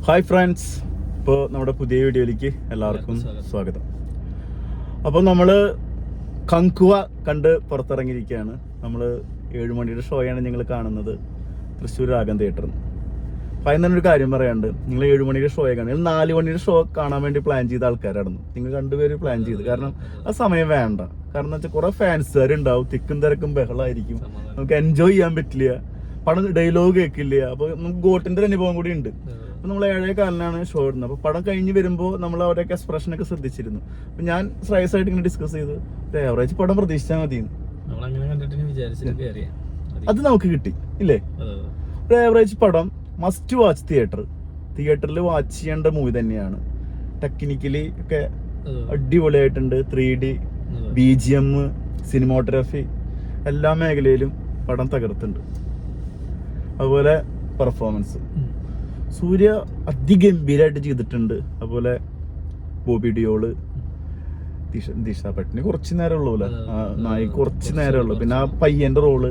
Hi friends, ഇപ്പോൾ നമ്മുടെ പുതിയ വീഡിയോയിലേക്ക് എല്ലാവർക്കും സ്വാഗതം. അപ്പോൾ നമ്മൾ കങ്കുവ കണ്ട് പുറത്തിറങ്ങിയിരിക്കുകയാണ്. നമ്മൾ 7 മണിയുടെ ഷോയാണ് നിങ്ങൾ കാണുന്നത്, തൃശ്ശൂർ രാഗം തിയേറ്ററിൽ. അപ്പോൾ അതിന് തന്നെ ഒരു കാര്യം പറയാനുണ്ട്. നിങ്ങൾ 7 മണിയുടെ ഷോയെ കാണുക, 4 മണിയുടെ ഷോ കാണാൻ വേണ്ടി പ്ലാൻ ചെയ്ത ആൾക്കാരായിരുന്നു നിങ്ങൾ. 2 പേര് പ്ലാൻ ചെയ്ത്, കാരണം ആ സമയം വേണ്ട. കാരണം എന്ന് വെച്ചാൽ കുറേ ഫാൻസുകാരുണ്ടാവും, തിക്കും തിരക്കും ബഹളമായിരിക്കും, നമുക്ക് എൻജോയ് ചെയ്യാൻ പറ്റില്ല, പടം ഡയലോഗ് കേൾക്കില്ല. അപ്പോൾ നമുക്ക് ഗോട്ടിൻ്റെ ഒരു അനുഭവം കൂടി ഉണ്ട്. അപ്പോൾ നമ്മൾ 7:15 ഷോ ഇടുന്നത്. അപ്പോൾ പടം കഴിഞ്ഞ് വരുമ്പോൾ നമ്മൾ അവരുടെയൊക്കെ എക്സ്പ്രഷനൊക്കെ ശ്രദ്ധിച്ചിരുന്നു. അപ്പോൾ ഞാൻ ശ്രൈസ് ആയിട്ട് ഇങ്ങനെ ഡിസ്കസ് ചെയ്തു, ഒരു ആവറേജ് പടം പ്രതീക്ഷിച്ചാൽ മതി. അത് നമുക്ക് കിട്ടി ഇല്ലേ? ഒരു ആവറേജ് പടം, മസ്റ്റ് വാച്ച് തിയേറ്ററിൽ വാച്ച് ചെയ്യേണ്ട മൂവി തന്നെയാണ്. ടെക്നിക്കലി ഒക്കെ അടിപൊളിയായിട്ടുണ്ട്. 3D, BGM, സിനിമോട്ടോഗ്രാഫി, എല്ലാ മേഖലയിലും പടം തകർത്തുണ്ട്. അതുപോലെ പെർഫോമൻസ് സൂര്യ അതിഗംഭീരമായിട്ട് ചെയ്തിട്ടുണ്ട്. അതുപോലെ ബോബി ഡിയോള്, ദിശ പട്ടിന് കുറച്ച് നേരം ഉള്ളൂ അല്ലേ, നായിക്ക് കുറച്ച് നേരം ഉള്ളൂ, പിന്നെ ആ പയ്യന്റെ റോള്,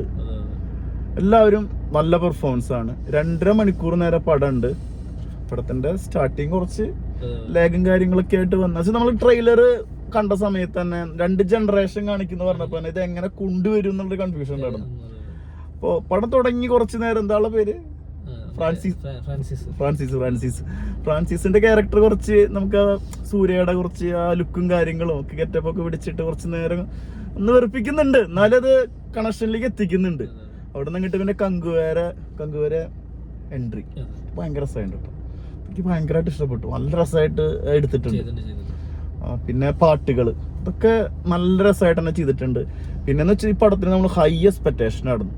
എല്ലാവരും നല്ല പെർഫോമൻസ് ആണ്. 2.5 മണിക്കൂർ നേരം പടം ഉണ്ട്. പടത്തിന്റെ സ്റ്റാർട്ടിങ് കുറച്ച് ലാഗും കാര്യങ്ങളൊക്കെ ആയിട്ട് വന്ന നമ്മൾ ട്രെയിലർ കണ്ട സമയത്ത് തന്നെ 2 ജനറേഷൻ കാണിക്കുന്ന പറഞ്ഞപ്പോ ഇത് എങ്ങനെ കൊണ്ടുവരും എന്നുള്ളൊരു കൺഫ്യൂഷൻ ഉണ്ടായിരുന്നു. അപ്പോ പടം തുടങ്ങി കുറച്ച് നേരം, എന്താ പേര്, ഫ്രാൻസിസിന്റെ ക്യാരക്ടർ കുറച്ച് നമുക്ക് സൂര്യയുടെ കുറച്ച് ആ ലുക്കും കാര്യങ്ങളും ഒക്കെ ഗെറ്റപ്പ് ഒക്കെ പിടിച്ചിട്ട് കുറച്ച് നേരം ഒന്ന് വെറുപ്പിക്കുന്നുണ്ട്, എന്നാലും അത് കണക്ഷനിലേക്ക് എത്തിക്കുന്നുണ്ട്. അവിടെ നിന്ന് കിട്ടി. പിന്നെ കങ്കുവര എൻട്രി ഭയങ്കര രസമായിട്ട് കേട്ടോ, എനിക്ക് ഭയങ്കരമായിട്ട് ഇഷ്ടപ്പെട്ടു. നല്ല രസമായിട്ട് എടുത്തിട്ടുണ്ട്. പിന്നെ പാട്ടുകൾ ഇതൊക്കെ നല്ല രസമായിട്ട് തന്നെ ചെയ്തിട്ടുണ്ട്. പിന്നെന്ന് വെച്ചാൽ ഈ പടത്തിന് നമ്മൾ ഹൈ എക്സ്പെക്ടേഷൻ ആയിരുന്നു.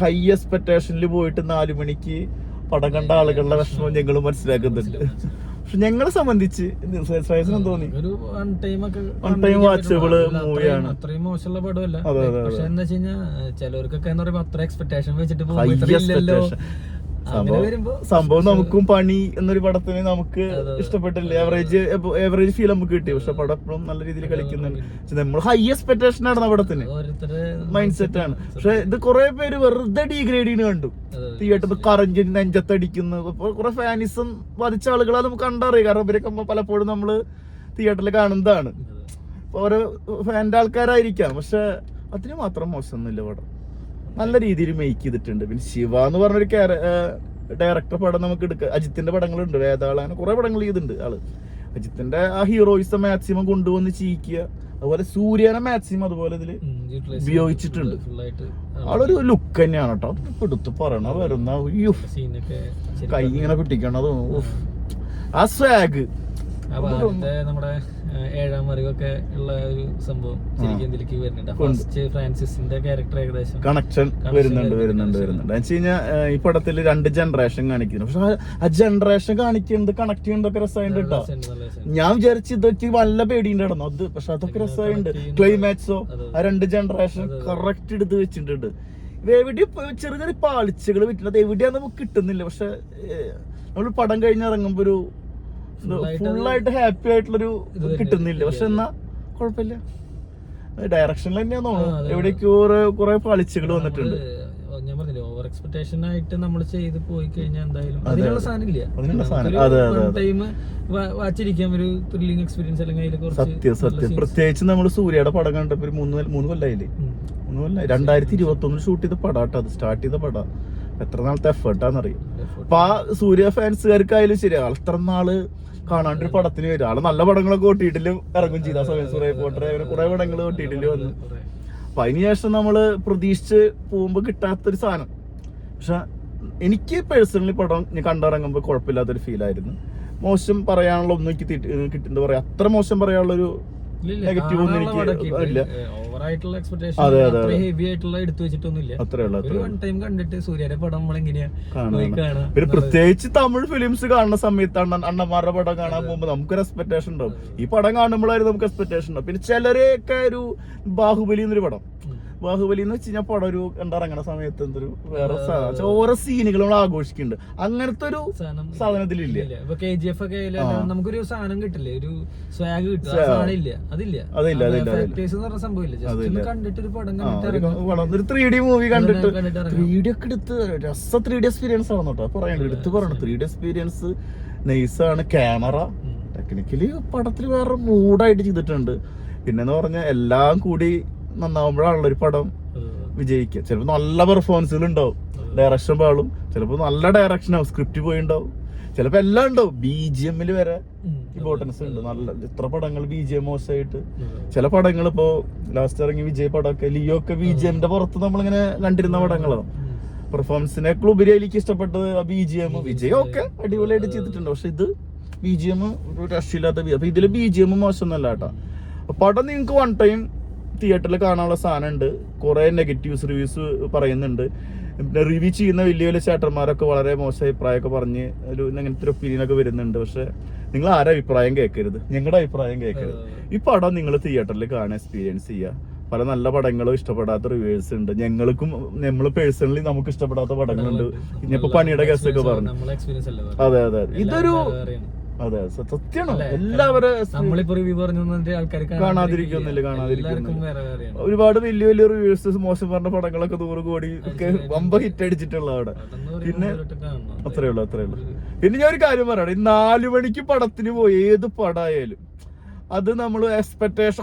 ഹൈ എക്സ്പെക്ടേഷനിൽ പോയിട്ട് 4 മണിക്ക് പടം കണ്ട ആളുകളുടെ വിഷമം ഞങ്ങൾ മനസ്സിലാക്കുന്നുണ്ട്. പക്ഷെ ഞങ്ങളെ സംബന്ധിച്ച് തോന്നി വൺ ടൈം വാച്ചബിള് മൂവിയാണ്. അത്രയും മോശമുള്ള പടമല്ല. പക്ഷെ എന്താ വെച്ച് കഴിഞ്ഞാൽ ചിലവർക്കൊക്കെ എന്ന് പറയുമ്പോൾ അത്ര എക്സ്പെക്ടേഷൻ വെച്ചിട്ട് സംഭവം നമുക്കും പണി എന്നൊരു പടത്തിന് നമുക്ക് ഇഷ്ടപ്പെട്ടില്ല. ഏവറേജ് ഫീൽ നമുക്ക് കിട്ടി. പക്ഷെ പടം എപ്പോഴും നല്ല രീതിയിൽ കളിക്കുന്നുണ്ട്. നമ്മൾ ഹൈ എക്സ്പെക്ടേഷൻ ആണ് പടത്തിന്, മൈൻഡ് സെറ്റ് ആണ്. പക്ഷെ ഇത് കുറെ പേര് വെറുതെ ഡീഗ്രേഡിന് കണ്ടു. തിയേറ്ററിൽ കറഞ്ചി നെഞ്ചത്തടിക്കുന്നു. കുറെ ഫാനിസം ബാധിച്ച ആളുകളെ നമുക്ക് കണ്ടറിയാം. കാരണം ഇവരൊക്കെ പലപ്പോഴും നമ്മള് തിയേറ്ററിൽ കാണുന്നതാണ്. ഓരോ ഫാൻ്റെ ആൾക്കാരായിരിക്കാം. പക്ഷെ അതിന് മാത്രം മോശമൊന്നുമില്ല പടം. നല്ല രീതിയിൽ മേക്ക് ചെയ്തിട്ടുണ്ട്. പിന്നെ ശിവ എന്ന് പറഞ്ഞൊരു ഡയറക്ടർ പടം നമുക്ക് എടുക്കാം. അജിത്തിന്റെ പടങ്ങളുണ്ട്, വേതാള, അങ്ങനെ കുറെ പടങ്ങൾ ചെയ്തിട്ടുണ്ട് ആള്. അജിത്തിന്റെ ആ ഹീറോയിസം മാക്സിമം കൊണ്ടുവന്ന് ചെയ്യിക്കുക. അതുപോലെ സൂര്യനെ മാക്സിമം അതുപോലെ ഇതില് ഉപയോഗിച്ചിട്ടുണ്ട്. ആളൊരു ലുക്ക് തന്നെയാണ് കേട്ടോ. എടുത്ത് പറയണ വരുന്ന കൈ ഇങ്ങനെ പിടിക്കണതും ആ സ്വാഗ്, നമ്മുടെ 7ാം വരവൊക്കെ ഉള്ള ഒരു സംഭവം ഇതിലേക്ക് വരുന്നുണ്ട്. ഫസ്റ്റ് ഫ്രാൻസിസിന്റെ ക്യാരക്ടർ ഏകദേശം കണക്ഷൻ വരുന്നുണ്ട്. വെച്ച് കഴിഞ്ഞാൽ ഈ പടത്തിൽ 2 ജനറേഷൻ കാണിക്കുന്നു. പക്ഷെ ആ ജനറേഷൻ കാണിക്കുന്നത് കണക്ട് ചെയ്യുന്നതൊക്കെ രസമായിട്ട് കേട്ടോ. ഞാൻ വിചാരിച്ചു ഇതൊക്കെ നല്ല പേടിയുണ്ടായിരുന്നു അത്, പക്ഷെ അതൊക്കെ രസമായിട്ടുണ്ട്. ക്ലൈമാക്സോ ആ 2 ജനറേഷൻ കറക്റ്റ് എടുത്ത് വെച്ചിട്ടുണ്ട്. എവിടെ ചെറിയ ചെറിയ പാളിച്ചകൾ വിട്ടിട്ട് എവിടെയാന്ന് നമുക്ക് കിട്ടുന്നില്ല. പക്ഷെ നമ്മൾ പടം കഴിഞ്ഞിറങ്ങുമ്പോ ഒരു ഫുള്ളായിട്ട് ഹാപ്പി ആയിട്ടുള്ളൊരു കിട്ടുന്നില്ല. പക്ഷെ എന്നാ കുഴപ്പമില്ല, ഡയറക്ഷനിൽ തന്നെയാ തോന്നുന്നു. എവിടേക്കോ കുറെ പാളിച്ചകൾ വന്നിട്ടുണ്ട്. ഞാൻ പറഞ്ഞില്ലേ, ഓവർ എക്സ്പെക്ടേഷൻ ആയിട്ട് നമ്മൾ ചെയ്ത് പോയി കഴിഞ്ഞാൽ എന്തായാലും അതിനുള്ള സാധനം ഇല്ല. ടൈം വാച്ചിരിക്കാം, ഒരു ത്രില്ലിംഗ് എക്സ്പീരിയൻസ് അല്ലെങ്കിൽ സത്യം. പ്രത്യേകിച്ച് നമ്മൾ സൂര്യയുടെ പടം കണ്ടപ്പോ 3 കൊല്ലായില്ലേ, 3 കൊല്ലായി. 2021 ഷൂട്ട് ചെയ്ത പടാട്ടോ അത്, സ്റ്റാർട്ട് ചെയ്ത പടാ. എത്ര നാളത്തെ എഫേർട്ടാന്നറിയും. അപ്പൊ ആ സൂര്യ ഫാൻസുകാർക്കായാലും ശരി, എത്ര നാള് കാണാണ്ടൊരു പടത്തിന് വരും. ആള് നല്ല പടങ്ങളൊക്കെ ഒട്ടിയിട്ടിലും ഇറങ്ങും ചെയ്ത സമയം. സൂര്യ പോട്ടെ അങ്ങനെ കുറെ പടങ്ങൾ ഒട്ടിയിട്ടില് വന്നു. അപ്പൊ അതിനുശേഷം നമ്മള് പ്രതീക്ഷിച്ച് പോകുമ്പോ കിട്ടാത്തൊരു സാധനം. പക്ഷെ എനിക്ക് പേഴ്സണലി പടം ഞാൻ കണ്ടിറങ്ങുമ്പോ കുഴപ്പമില്ലാത്തൊരു ഫീൽ ആയിരുന്നു. മോശം പറയാനുള്ള ഒന്നും എനിക്ക് കിട്ടുന്ന പറയാ, അത്ര മോശം പറയാനുള്ളൊരു നെഗറ്റീവ് ഒന്നും എനിക്ക് ഇല്ല. പിന്നെ പ്രത്യേകിച്ച് തമിഴ് ഫിലിംസ് കാണുന്ന സമയത്താണ് അണ്ണന്മാരുടെ പടം കാണാൻ പോകുമ്പോ നമുക്കൊരു എക്സ്പെക്ടേഷൻ ഉണ്ടാവും. ഈ പടം കാണുമ്പോഴായിരുന്നു നമുക്ക് എക്സ്പെക്ടേഷൻ ഉണ്ടാവും. പിന്നെ ചിലരെയൊക്കെ ഒരു ബാഹുബലി എന്നൊരു പടം ബാഹുബലി എന്ന് വെച്ച് കഴിഞ്ഞാൽ പടം ഒരു കണ്ടിറങ്ങണ സമയത്ത് എന്തൊരു വേറെ ഓരോ സീനുകൾ നമ്മൾ ആഘോഷിക്കുന്നുണ്ട്. അങ്ങനത്തെ ഒരു സാധനത്തിലില്ല. ഇപ്പൊ KGF ഒക്കെ നമുക്കൊരു സാധനം കിട്ടില്ലേ, ഒരു സ്വാഗ് കിട്ടും, അതില്ല സംഭവം ഇല്ല. കണ്ടിട്ട് ഒരു പടം ഒരു 3D മൂവി കണ്ടിട്ട് 3D ഒക്കെ എടുത്ത് രസ 3D എക്സ്പീരിയൻസ് ആണ് കേട്ടോ. പറയണ്ട എടുത്ത് പറയണം, 3D എക്സ്പീരിയൻസ് നൈസാണ്. ക്യാമറ ടെക്നിക്കലി പടത്തിൽ വേറെ മൂഡായിട്ട് ചെയ്തിട്ടുണ്ട്. പിന്നെന്ന് പറഞ്ഞാൽ എല്ലാം കൂടി നന്നാവുമ്പോഴാണല്ലോ ഒരു പടം വിജയിക്കുക. ചിലപ്പോൾ നല്ല പെർഫോമൻസുകൾ ഉണ്ടാവും, ഡയറക്ഷൻ പാളും, ചിലപ്പോൾ നല്ല ഡയറക്ഷൻ ആവും, സ്ക്രിപ്റ്റ് പോയി ഉണ്ടാവും, ചിലപ്പോൾ എല്ലാം ഉണ്ടാവും. BGM വരെ ഇമ്പോർട്ടൻസ് ഉണ്ട്. നല്ല എത്ര പടങ്ങൾ BGM മോശമായിട്ട്, ചില പടങ്ങൾ ഇപ്പോ ലാസ്റ്റ് ഇറങ്ങി വിജയ് പടമൊക്കെ ലിയോ ഒക്കെ BGMന്റെ പുറത്ത് നമ്മളിങ്ങനെ കണ്ടിരുന്ന പടങ്ങളോ. പെർഫോമൻസിനേക്കാൾ ഉപരി എനിക്ക് ഇഷ്ടപ്പെട്ടത് BGM. വിജയ് ഒക്കെ അടിപൊളിയായിട്ട് ചെയ്തിട്ടുണ്ട്, പക്ഷെ ഇത് BGM ഒരു രക്ഷയില്ലാത്ത. അപ്പൊ ഇതില് BGM മോശമൊന്നുമല്ല കേട്ടോ. പടം നിങ്ങൾക്ക് വൺ ടൈം തിയേറ്ററിൽ കാണാനുള്ള സാധനം ഉണ്ട്. കുറെ നെഗറ്റീവ്സ് റിവ്യൂസ് പറയുന്നുണ്ട്. റിവ്യൂ ചെയ്യുന്ന വലിയ വലിയ ചേട്ടന്മാരൊക്കെ വളരെ മോശം അഭിപ്രായമൊക്കെ പറഞ്ഞ് ഒരു ഇങ്ങനത്തെ ഒരു ഒപ്പീനിയൻ ഒക്കെ വരുന്നുണ്ട്. പക്ഷെ നിങ്ങൾ ആരുടെ അഭിപ്രായം കേൾക്കരുത്, ഞങ്ങളുടെ അഭിപ്രായം കേൾക്കരുത്. ഈ പടം നിങ്ങൾ തിയേറ്ററിൽ കാണാൻ എക്സ്പീരിയൻസ് ചെയ്യുക. പല നല്ല പടങ്ങളും ഇഷ്ടപ്പെടാത്ത റിവ്യൂസ് ഉണ്ട്. ഞങ്ങൾക്കും നമ്മൾ പേഴ്സണലി നമുക്ക് ഇഷ്ടപ്പെടാത്ത പടങ്ങളുണ്ട്. ഇനിയിപ്പോ പണിയുടെ കേസൊക്കെ പറഞ്ഞു. അതെ അതെ, ഇതൊരു അതെ സത്യമാണ്. എല്ലാവരും കാണാതിരിക്കുന്നില്ല. ഒരുപാട് വലിയ വലിയ റിവ്യൂസ് മോശം പറഞ്ഞ പടങ്ങളൊക്കെ 100 കോടി ഒക്കെ വമ്പ ഹിറ്റ് അടിച്ചിട്ടുള്ള അവിടെ. പിന്നെ അത്രേ ഉള്ളു. പിന്നെ ഞാൻ ഒരു കാര്യം പറയണം, ഈ 4 മണിക്ക് പടത്തിന് പോയി ഏത് പടമായാലും അത് നമ്മൾ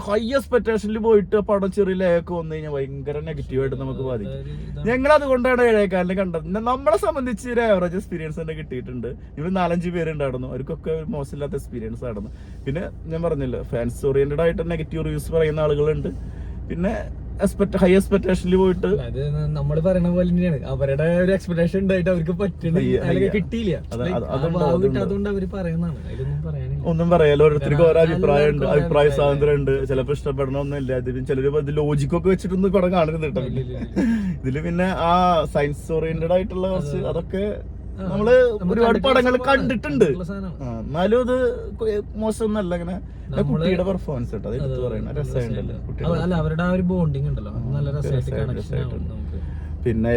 ഹൈ എക്സ്പെക്ടേഷനിൽ പോയിട്ട് പടം ചെറിയ ലേയൊക്കെ വന്നു കഴിഞ്ഞാൽ ഭയങ്കര നെഗറ്റീവായിട്ട് നമുക്ക് ബാധിക്കും. ഞങ്ങൾ അതുകൊണ്ടാണ് 7:15 കണ്ടത്. നമ്മളെ സംബന്ധിച്ച് ഒരു ആവറേജ് എക്സ്പീരിയൻസ് തന്നെ കിട്ടിയിട്ടുണ്ട്. ഇവിടെ 4-5 പേരുണ്ടായിരുന്നു, അവർക്കൊക്കെ മോശമില്ലാത്ത എക്സ്പീരിയൻസ് ആയിരുന്നു. പിന്നെ ഞാൻ പറഞ്ഞില്ല, ഫാൻസ് ഓറിയന്റഡ് ആയിട്ട് നെഗറ്റീവ് റിവ്യൂസ് പറയുന്ന ആളുകളുണ്ട്. പിന്നെ ഹൈ എക്സ്പെക്ടേഷനിൽ പോയിട്ട് നമ്മൾ പറയുന്ന പോലെ തന്നെയാണ് അവരുടെ ഒരു എക്സ്പെക്ടേഷൻ ഉണ്ടായിട്ട് അവർക്ക് കിട്ടിയില്ല. അതുകൊണ്ട് അവര് പറയുന്നതാണ്, ഒന്നും പറയാലോ. ഓരോരുത്തർക്ക് ഓരോ അഭിപ്രായം ഉണ്ട്, അഭിപ്രായ സ്വാതന്ത്ര്യം ഉണ്ട്. ചിലപ്പോൾ ഇഷ്ടപ്പെടണമെന്നില്ല. ചിലര് ലോജിക്കൊക്കെ വെച്ചിട്ടൊന്നും പടം കാണരുത് കേട്ടോ. ഇതില് പിന്നെ ആ സയൻസ് ഓറിയന്റഡ് ആയിട്ടുള്ള കുറച്ച് അതൊക്കെ നമ്മള് ഒരുപാട് പടങ്ങൾ കണ്ടിട്ടുണ്ട്. എന്നാലും അത് മോശമൊന്നല്ല. ഇങ്ങനെ കുട്ടിയുടെ പെർഫോമൻസ് കേട്ടോ, അത് എടുത്ത് പറയുന്ന രസമുണ്ടല്ലോ. അവരുടെ ആ ഒരു ബോണ്ടിങ് ഉണ്ടല്ലോ, നല്ല രസമായിട്ട്. പിന്നെ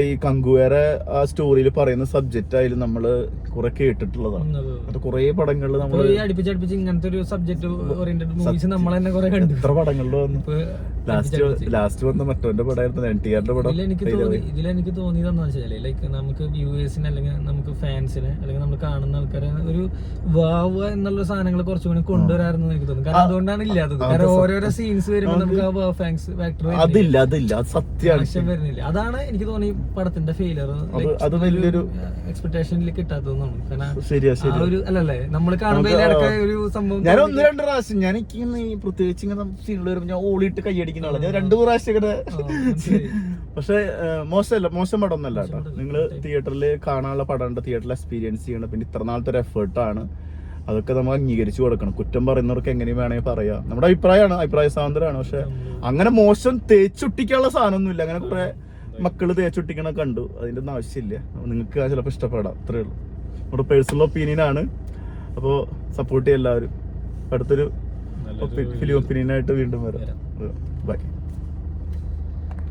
ഈ കങ്കുവേറെ ആ സ്റ്റോറിയിൽ പറയുന്ന സബ്ജക്റ്റ് ആയാലും നമ്മള് കുറെ കേട്ടിട്ടുള്ളതാണ്. അത് കുറെ പടങ്ങളില് നമ്മള് അടുപ്പിച്ചടുപ്പിച്ച് ഇങ്ങനത്തെ ഒരു സബ്ജക്ട് ഓറിയന്റഡ് മൂവീസ് നമ്മൾ തന്നെ കുറെ കണ്ടു. എത്ര പടങ്ങളിൽ വന്നു. ലാസ്റ്റ് വന്ന മറ്റോന്റെ പടമായിരുന്നു NTRന്റെ പടം. ഇതിലെനിക്ക് തോന്നിയതെന്ന് വെച്ചാല് ലൈക്ക് നമുക്ക് വ്യൂവേഴ്സിന് അല്ലെങ്കിൽ നമുക്ക് ഫാൻസിന് അല്ലെങ്കിൽ നമ്മൾ കാണുന്ന ആൾക്കാരെ ഒരു വാവ് എന്നുള്ള സാധനങ്ങൾ കുറച്ചുകൂടി കൊണ്ടുവരാറുണ്ട് എനിക്ക് തോന്നുന്നു. കാരണം അതുകൊണ്ടാണ് ഇല്ലാത്തത്. കാരണം ഓരോരോ സീൻസ് വരുമ്പോൾ നമുക്ക് ആ വാവ് ഫാങ്സ് ഫാക്ടർ അതില്ല സത്യമാണ് വരുന്നില്ല. അതാണ് എനിക്ക് തോന്നി പടത്തിന്റെ ഫെയിലർ. അത് വലിയൊരു എക്സ്പെക്ടേഷനിൽ കിട്ടാത്തതെന്നാണ്. ശരിയാ അല്ലല്ലേ നമ്മൾ കാണുമ്പോൾ ഒരു സംഭവം. ഞാൻ 1-2 പ്രാവശ്യം ഞാൻ പ്രത്യേകിച്ച് ഇങ്ങനെ സീനുകൾ വരുമ്പോൾ ഞാൻ ഓളിയിട്ട് കൈയടിക്കുന്ന ആളാണ്. ഞാൻ 2 പ്രാവശ്യം ഇങ്ങനെ. പക്ഷെ മോശം പടം ഒന്നല്ല കേട്ടോ. നിങ്ങള് തിയേറ്ററിൽ കാണാനുള്ള പടമുണ്ട്, തിയേറ്ററിൽ എക്സ്പീരിയൻസ് ചെയ്യണം. പിന്നെ ഇത്ര നാളത്തെ ഒരു എഫേർട്ടാണ്, അതൊക്കെ നമ്മൾ അംഗീകരിച്ചു കൊടുക്കണം. കുറ്റം പറയുന്നവർക്ക് എങ്ങനെയും വേണമെങ്കിൽ പറയാം, നമ്മുടെ അഭിപ്രായമാണ്, അഭിപ്രായ സ്വാതന്ത്ര്യമാണ്. പക്ഷെ അങ്ങനെ മോശം തേച്ചൊട്ടിക്കാനുള്ള സാധനമൊന്നുമില്ല. അങ്ങനെ കുറെ മക്കള് തേച്ചൊട്ടിക്കണ കണ്ടു, അതിന്റെ ഒന്നും ആവശ്യമില്ല. നിങ്ങൾക്ക് ചിലപ്പോൾ ഇഷ്ടപ്പെടാം, അത്രേ ഉള്ളൂ. നമ്മുടെ പേഴ്സണൽ ഒപ്പീനിയൻ ആണ്. അപ്പോൾ സപ്പോർട്ട് ചെയ്യാം എല്ലാവരും. അടുത്തൊരു ഫിലിം ഒപ്പീനിയനായിട്ട് വീണ്ടും വരാം. ബൈ.